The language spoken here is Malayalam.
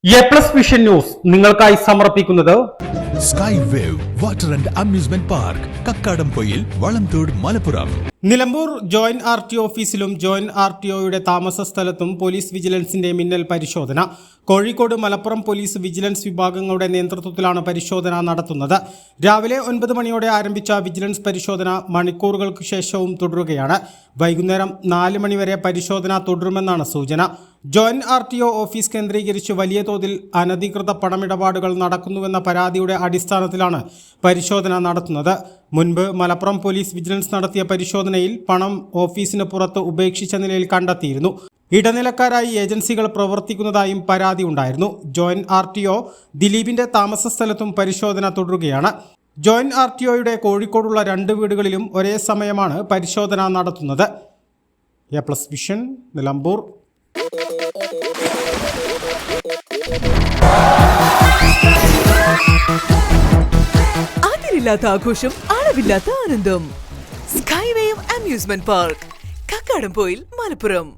എ+ വിഷൻ ന്യൂസ് നിങ്ങൾക്കായി സമർപ്പിക്കുന്നത് sky wave water and amusement park Kakkadampoyil Valamthode Malappuram. Nilambur joint RTO ഓഫീസിലും ജോയിന്റ് RTOയുടെ താമസ സ്ഥലത്തും പോലീസ് വിജിലൻസിന്റെ മിന്നൽ പരിശോധന. കോഴിക്കോട് മലപ്പുറം പോലീസ് വിജിലൻസ് വിഭാഗങ്ങളുടെ നേതൃത്വത്തിലാണ് പരിശോധന നടത്തുന്നത്. രാവിലെ 9 മണിയോടെ ആരംഭിച്ച വിജിലൻസ് പരിശോധന മണിക്കൂറുകൾക്ക് ശേഷവും തുടരുകയാണ്. വൈകുന്നേരം 4 മണിവരെ പരിശോധന തുടരുമെന്നാണ് സൂചന. ജോയിന്റ് RTO ഓഫീസ് കേന്ദ്രീകരിച്ച് വലിയ തോതിൽ അനധികൃത പണമിടപാടുകൾ നടക്കുന്നുവെന്ന പരാതിയുടെ അടിസ്ഥാനത്തിലാണ് പരിശോധന നടത്തുന്നത്. മുൻപ് മലപ്പുറം പോലീസ് വിജിലൻസ് നടത്തിയ പരിശോധനയിൽ പണം ഓഫീസിന് പുറത്ത് ഉപേക്ഷിച്ച നിലയിൽ കണ്ടെത്തിയിരുന്നു. ഇടനിലക്കാരായി ഏജൻസികൾ പ്രവർത്തിക്കുന്നതായും പരാതി ഉണ്ടായിരുന്നു. ജോയിന്റ് RTO ദിലീപിന്റെ താമസ സ്ഥലത്തും പരിശോധന തുടരുകയാണ്. ജോയിന്റ് RTOയുടെ കോഴിക്കോടുള്ള 2 വീടുകളിലും ഒരേ സമയമാണ് പരിശോധന നടത്തുന്നത്. A+ vision Nilambur. അതിരില്ലാത്ത ആഘോഷം, അളവില്ലാത്ത ആനന്ദം. Sky wave amusement park, Kakkadampoyil, Malappuram.